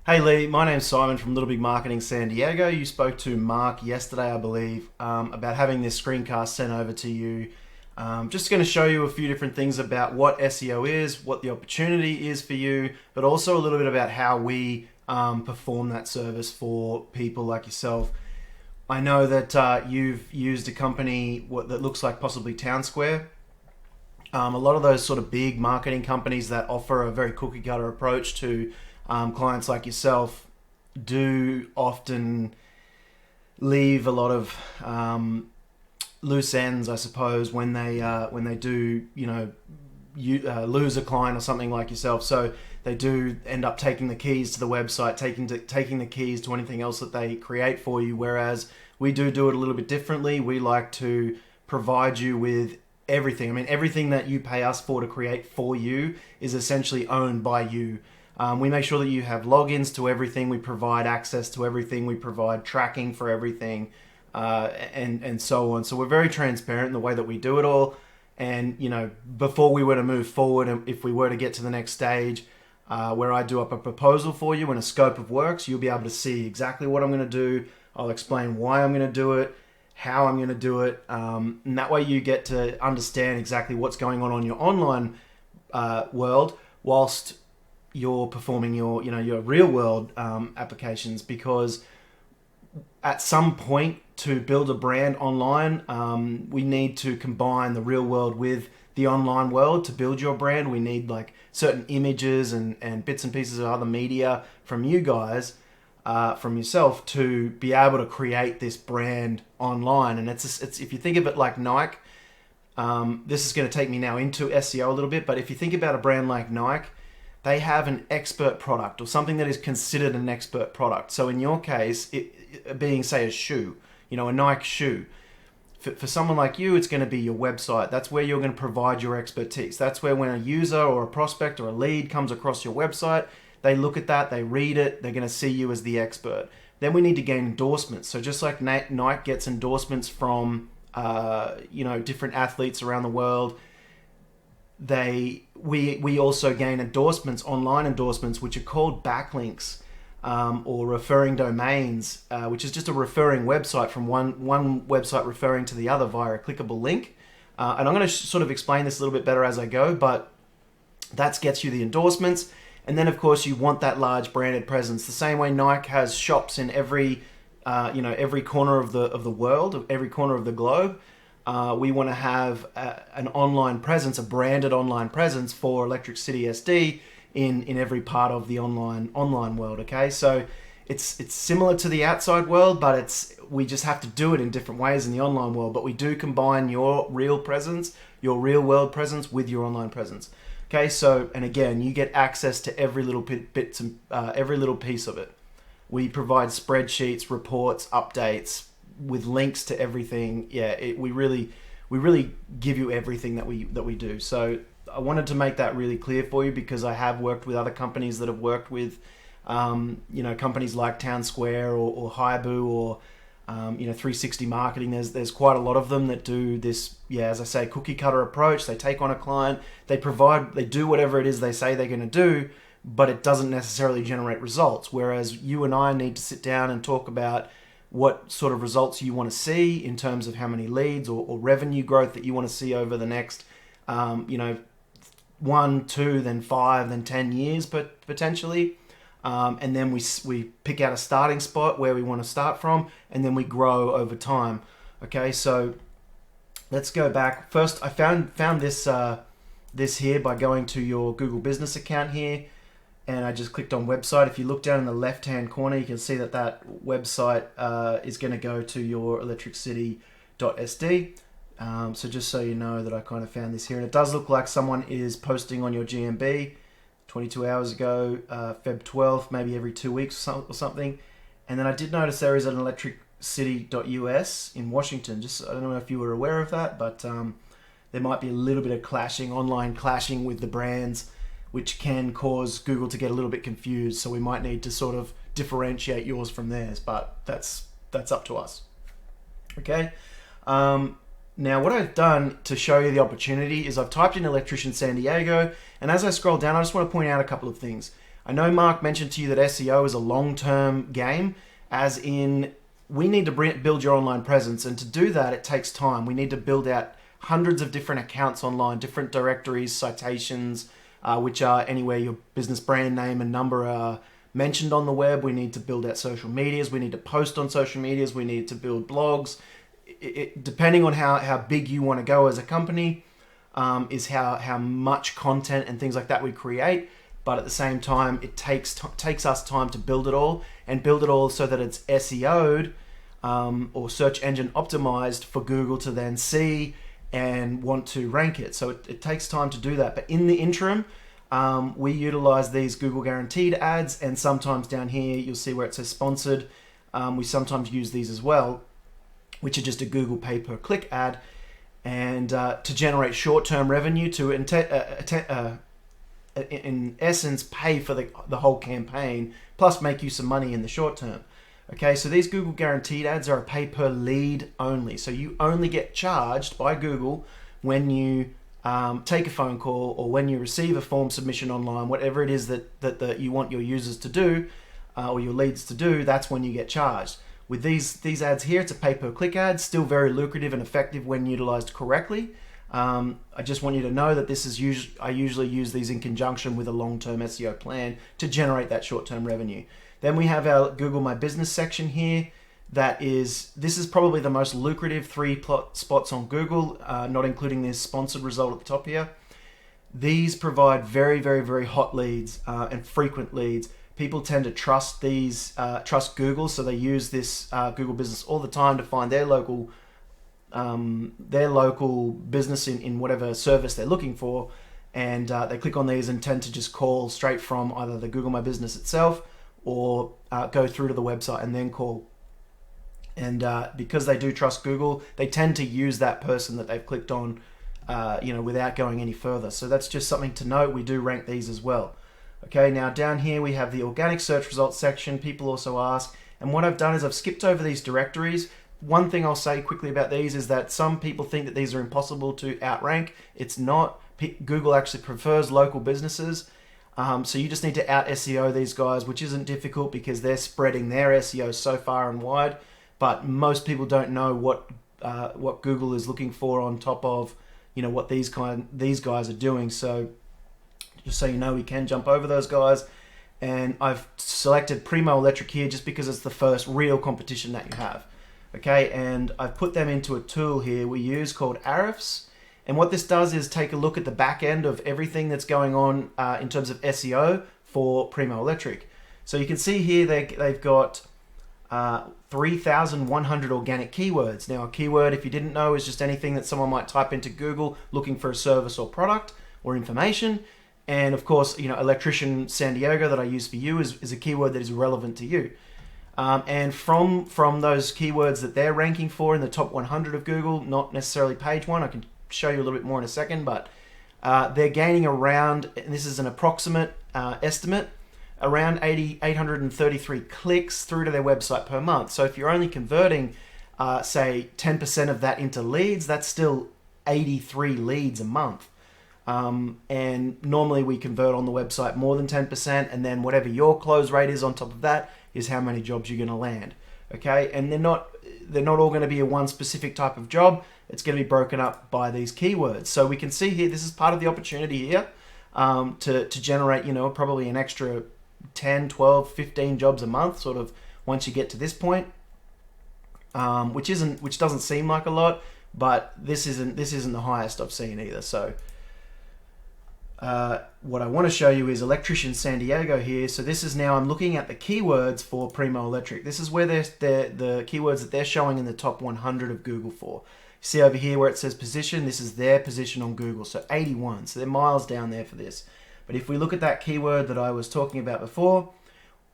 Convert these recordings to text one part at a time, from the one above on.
Hey Lee, my name's Simon from Little Big Marketing San Diego. You spoke to Mark yesterday, I believe, about having this screencast sent over to you. Just going to show you a few different things about what SEO is, what the opportunity is for you, but also a little bit about how we perform that service for people like yourself. I know that you've used a company that looks like possibly Town Square. A lot of those sort of big marketing companies that offer a very cookie cutter approach to clients like yourself do often leave a lot of loose ends, I suppose, when they do, lose a client or something like yourself. So they do end up taking the keys to the website, taking the keys to anything else that they create for you. Whereas we do it a little bit differently. We like to provide you with everything. I mean, everything that you pay us for to create for you is essentially owned by you. We make sure that you have logins to everything. We provide access to everything. We provide tracking for everything, and so on. So we're very transparent in the way that we do it all. And before we were to move forward, and if we were to get to the next stage, where I do up a proposal for you and a scope of works, you'll be able to see exactly what I'm going to do. I'll explain why I'm going to do it, how I'm going to do it, and that way you get to understand exactly what's going on your online world, whilst you're performing your real world applications. Because at some point, to build a brand online, we need to combine the real world with the online world to build your brand. We need like certain images and bits and pieces of other media from you guys, from yourself, to be able to create this brand online. And it's if you think of it like Nike, this is going to take me now into SEO a little bit, but if you think about a brand like Nike, they have an expert product, or something that is considered an expert product. So in your case, it being, say, a shoe, a Nike shoe. For someone like you, it's going to be your website. That's where you're going to provide your expertise. That's where, when a user or a prospect or a lead comes across your website, they look at that, they read it, they're going to see you as the expert. Then we need to gain endorsements. So just like Nike gets endorsements from different athletes around the world, we also gain endorsements, online endorsements, which are called backlinks, or referring domains, which is just a referring website from one website referring to the other via a clickable link. And I'm going to sort of explain this a little bit better as I go, but that gets you the endorsements. And then, of course, you want that large branded presence. The same way Nike has shops in every corner of the world, every corner of the globe. We want to have an online presence, a branded online presence for Electric City SD in every part of the online world. Okay, so it's similar to the outside world, but we just have to do it in different ways in the online world. But we do combine your real presence, your real world presence, with your online presence. Okay, so, and again, you get access to every little bits and every little piece of it. We provide spreadsheets, reports, updates, with links to everything. We really give you everything that we do. So I wanted to make that really clear for you, because I have worked with other companies that have worked with companies like Town Square or Haibu or 360 Marketing. There's quite a lot of them that do this, as I say, cookie cutter approach. They take on a client, they do whatever it is they say they're going to do, but it doesn't necessarily generate results. Whereas you and I need to sit down and talk about what sort of results you want to see in terms of how many leads or revenue growth that you want to see over the next 1, 2, then 5, then 10 years, but potentially. And then we pick out a starting spot where we want to start from, and then we grow over time. Okay, so let's go back. First, I found this here by going to your Google Business account here, and I just clicked on website. If you look down in the left-hand corner, you can see that website is going to go to your electriccity.sd. So just so you know that I kind of found this here, and it does look like someone is posting on your GMB 22 hours ago, Feb 12th, maybe every 2 weeks or something. And then I did notice there is an electriccity.us in Washington. I don't know if you were aware of that, but there might be a little bit of online clashing with the brands, which can cause Google to get a little bit confused. So we might need to sort of differentiate yours from theirs, but that's up to us. Okay. Now, what I've done to show you the opportunity is I've typed in electrician San Diego, and as I scroll down, I just want to point out a couple of things. I know Mark mentioned to you that SEO is a long-term game, as in we need to build your online presence, and to do that, it takes time. We need to build out hundreds of different accounts online, different directories, citations, which are anywhere your business brand name and number are mentioned on the web. We need to build out social medias. We need to post on social medias. We need to build blogs. Depending on how big you want to go as a company, is how much content and things like that we create. But at the same time, it takes us time to build it all, and build it all so that it's SEO'd or search engine optimized for Google to then see and want to rank it. So it takes time to do that. But in the interim, we utilize these Google guaranteed ads, and sometimes down here you'll see where it says sponsored. We sometimes use these as well, which are just a Google pay per click ad, and to generate short-term revenue to in essence pay for the whole campaign, plus make you some money in the short term. Okay, so these Google guaranteed ads are a pay per lead only. So you only get charged by Google when you take a phone call or when you receive a form submission online, whatever it is that you want your users to do or your leads to do, that's when you get charged. With these ads here, it's a pay per click ad, still very lucrative and effective when utilized correctly. I just want you to know that this is I usually use these in conjunction with a long-term SEO plan to generate that short-term revenue. Then we have our Google My Business section here. This is probably the most lucrative 3 spots on Google, not including this sponsored result at the top here. These provide very, very, very hot leads and frequent leads. People tend to trust Google, so they use this Google Business all the time to find their local business in whatever service they're looking for, and they click on these and tend to just call straight from either the Google My Business itself or go through to the website and then call. And because they do trust Google, they tend to use that person that they've clicked on, without going any further. So that's just something to note. We do rank these as well. Okay, now down here we have the organic search results section. People also ask, and what I've done is I've skipped over these directories. One thing I'll say quickly about these is that some people think that these are impossible to outrank. It's not. Google actually prefers local businesses. So you just need to out SEO these guys, which isn't difficult because they're spreading their SEO so far and wide. But most people don't know what Google is looking for on top of what these guys are doing. So just so you know, we can jump over those guys. And I've selected Primo Electric here just because it's the first real competition that you have. Okay, and I've put them into a tool here we use called Ahrefs. And what this does is take a look at the back end of everything that's going on in terms of SEO for Primo Electric. So you can see here they've got 3,100 organic keywords. Now, a keyword, if you didn't know, is just anything that someone might type into Google looking for a service or product or information. And of course, electrician San Diego that I use for you is a keyword that is relevant to you. And from those keywords that they're ranking for in the top 100 of Google, not necessarily page one, I can show you a little bit more in a second, but they're gaining around, and this is an approximate estimate, around 833 clicks through to their website per month. So if you're only converting, say, 10% of that into leads, that's still 83 leads a month. And normally we convert on the website more than 10%, and then whatever your close rate is on top of that is how many jobs you're going to land. Okay, and they're not all going to be a one specific type of job. It's going to be broken up by these keywords. So we can see here, this is part of the opportunity here to generate, probably an extra 10, 12, 15 jobs a month, sort of once you get to this point, which doesn't seem like a lot, but this isn't the highest I've seen either. So what I want to show you is electrician San Diego here. So this is now, I'm looking at the keywords for Primo Electric. This is where the keywords that they're showing in the top 100 of Google for. See over here where it says position, this is their position on Google, so 81, so they're miles down there for this. But if we look at that keyword that I was talking about before,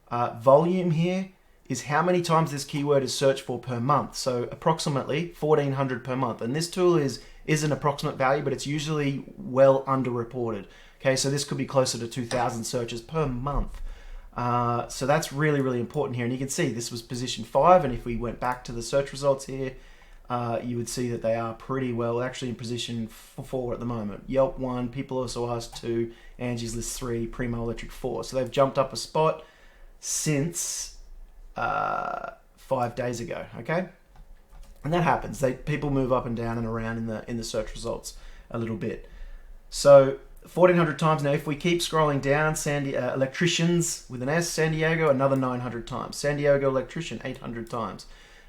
volume here is how many times this keyword is searched for per month. So approximately 1,400 per month. And this tool is an approximate value, but it's usually well underreported. Okay, so this could be closer to 2,000 searches per month. So that's really, really important here. And you can see this was position 5, and if we went back to the search results here, you would see that they are pretty well actually in position 4 at the moment. Yelp 1, People Also Ask 2, Angie's List 3, Primo Electric 4. So they've jumped up a spot since 5 days ago, okay? And that happens. People move up and down and around in the search results a little bit. So 1,400 times. Now, if we keep scrolling down, electricians with an S, San Diego, another 900 times. San Diego electrician, 800 times.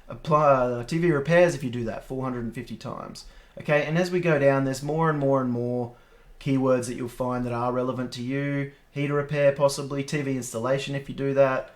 Apply TV repairs, if you do that, 450 times. Okay, and as we go down, there's more and more and more keywords that you'll find that are relevant to you. Heater repair, possibly. TV installation, if you do that.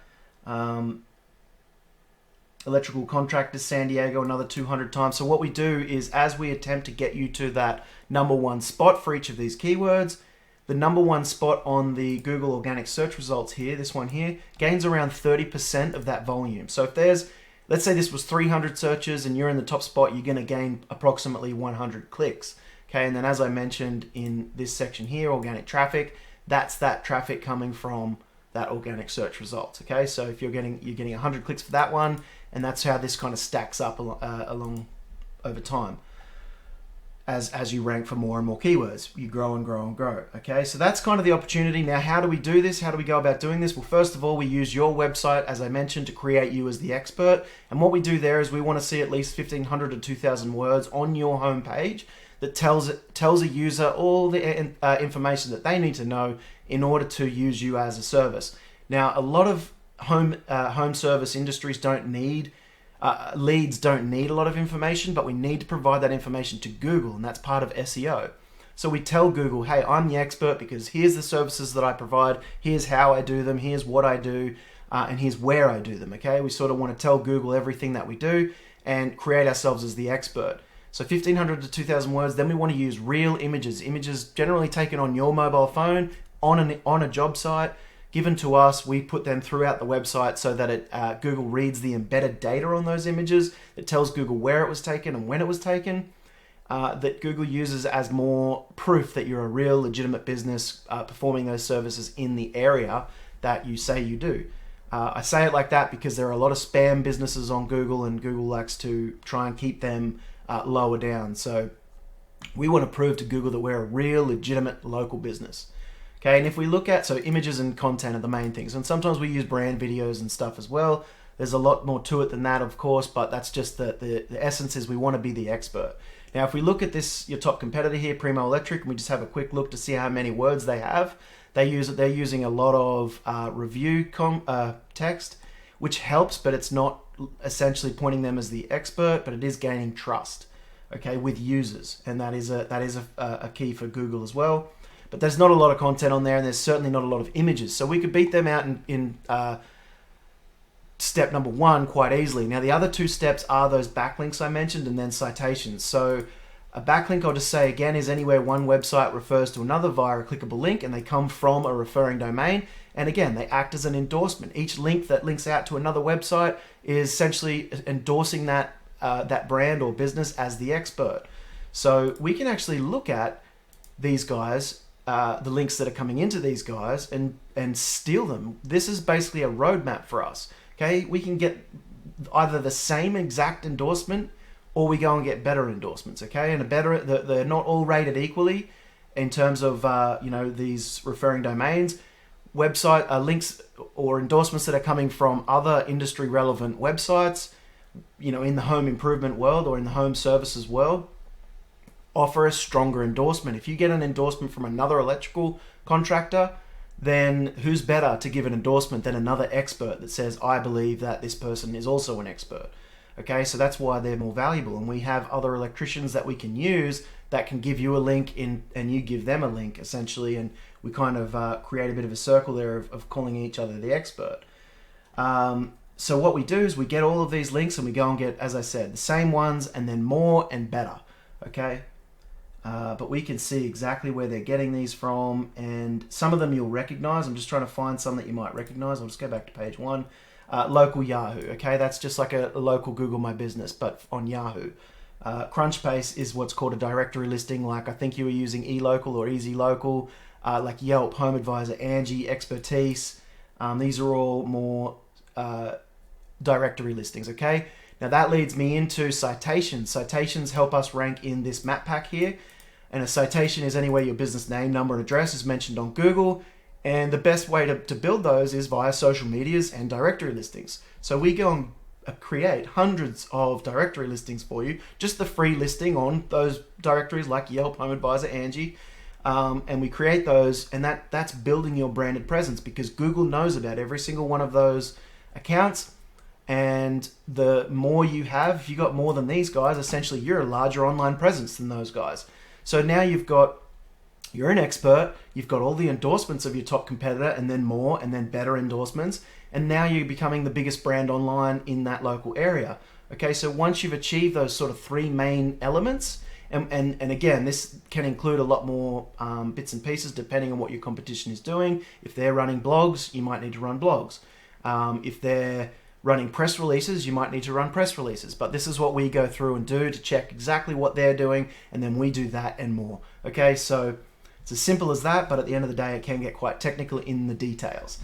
Electrical contractors, San Diego, another 200 times. So what we do is, as we attempt to get you to that #1 spot for each of these keywords, the #1 spot on the Google organic search results here, this one here, gains around 30% of that volume. So if there's, let's say this was 300 searches and you're in the top spot, you're going to gain approximately 100 clicks. Okay, and then as I mentioned in this section here, organic traffic, that's that traffic coming from that organic search results. Okay, so if you're getting 100 clicks for that one, and that's how this kind of stacks up along over time. As you rank for more and more keywords, you grow and grow and grow. Okay, so that's kind of the opportunity. Now, how do we do this? How do we go about doing this? Well, first of all, we use your website, as I mentioned, to create you as the expert. And what we do there is we want to see at least 1,500 to 2,000 words on your homepage that tells a user all the information that they need to know in order to use you as a service. Now, a lot of home service industries don't need leads don't need a lot of information, but we need to provide that information to Google, and that's part of SEO. So we tell Google, hey, I'm the expert because here's the services that I provide, here's how I do them, here's what I do, and here's where I do them. Okay, we sort of want to tell Google everything that we do and create ourselves as the expert. So 1,500 to 2,000 words. Then we want to use real images generally taken on your mobile phone on a job site, given to us. We put them throughout the website so that Google reads the embedded data on those images. It tells Google where it was taken and when it was taken. That Google uses as more proof that you're a real legitimate business performing those services in the area that you say you do. I say it like that because there are a lot of spam businesses on Google, and Google likes to try and keep them lower down. So we want to prove to Google that we're a real legitimate local business. Okay, and if we look at, so images and content are the main things, and sometimes we use brand videos and stuff as well. There's a lot more to it than that, of course, but that's just the essence is we want to be the expert. Now, if we look at this, your top competitor here, Primo Electric, and we just have a quick look to see how many words they have. They're using a lot of review text, which helps, but it's not essentially pointing them as the expert, but it is gaining trust, okay, with users, and that is a key for Google as well. But there's not a lot of content on there, and there's certainly not a lot of images, so we could beat them out in step #1 quite easily. Now, the other two steps are those backlinks I mentioned, and then citations. So a backlink, I'll just say again, is anywhere one website refers to another via a clickable link, and they come from a referring domain. And again, they act as an endorsement. Each link that links out to another website is essentially endorsing that brand or business as the expert. So we can actually look at these guys, the links that are coming into these guys, and steal them. This is basically a roadmap for us. Okay, we can get either the same exact endorsement, or we go and get better endorsements. Okay, and they're not all rated equally in terms of these referring domains. Website links or endorsements that are coming from other industry relevant websites, in the home improvement world or in the home services world, offer a stronger endorsement. If you get an endorsement from another electrical contractor, then who's better to give an endorsement than another expert that says, I believe that this person is also an expert. Okay, so that's why they're more valuable, and we have other electricians that we can use that can give you a link and you give them a link, essentially, and we kind of create a bit of a circle there of calling each other the expert. So what we do is we get all of these links and we go and get, as I said, the same ones and then more and better. Okay, but we can see exactly where they're getting these from, and some of them you'll recognize. I'm just trying to find some that you might recognize. I'll just go back to page 1. Local Yahoo, okay, that's just like a local Google My Business, but on Yahoo. Crunchbase is what's called a directory listing, like I think you were using eLocal or Easy Local, like Yelp, Home Advisor, Angie, Expertise. These are all more directory listings, okay? Now that leads me into citations. Citations help us rank in this map pack here. And a citation is anywhere your business name, number, and address is mentioned on Google. And the best way to build those is via social medias and directory listings. So we go and create hundreds of directory listings for you, just the free listing on those directories like Yelp, Home Advisor, Angie. And we create those, and that's building your branded presence, because Google knows about every single one of those accounts. And the more you have, if you got more than these guys, essentially you're a larger online presence than those guys. So now you're an expert, you've got all the endorsements of your top competitor, and then more, and then better endorsements, and now you're becoming the biggest brand online in that local area. Okay, so once you've achieved those sort of three main elements, and again, this can include a lot more bits and pieces depending on what your competition is doing. If they're running blogs, you might need to run blogs. If they're running press releases, you might need to run press releases. But this is what we go through and do to check exactly what they're doing, and then we do that and more. Okay, so it's as simple as that, but at the end of the day, it can get quite technical in the details.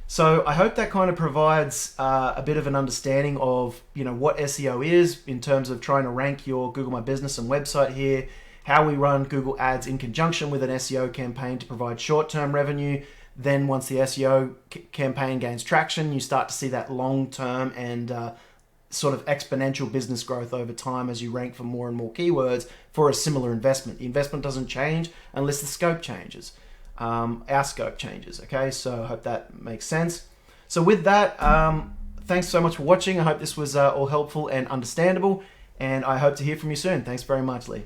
So I hope that kind of provides a bit of an understanding of what SEO is in terms of trying to rank your Google My Business and website here, how we run Google Ads in conjunction with an SEO campaign to provide short-term revenue. Then once the SEO campaign gains traction, you start to see that long-term and sort of exponential business growth over time as you rank for more and more keywords for a similar investment. The investment doesn't change unless the scope changes. Our scope changes. Okay, so I hope that makes sense. So with that, thanks so much for watching. I hope this was all helpful and understandable, and I hope to hear from you soon. Thanks very much, Lee.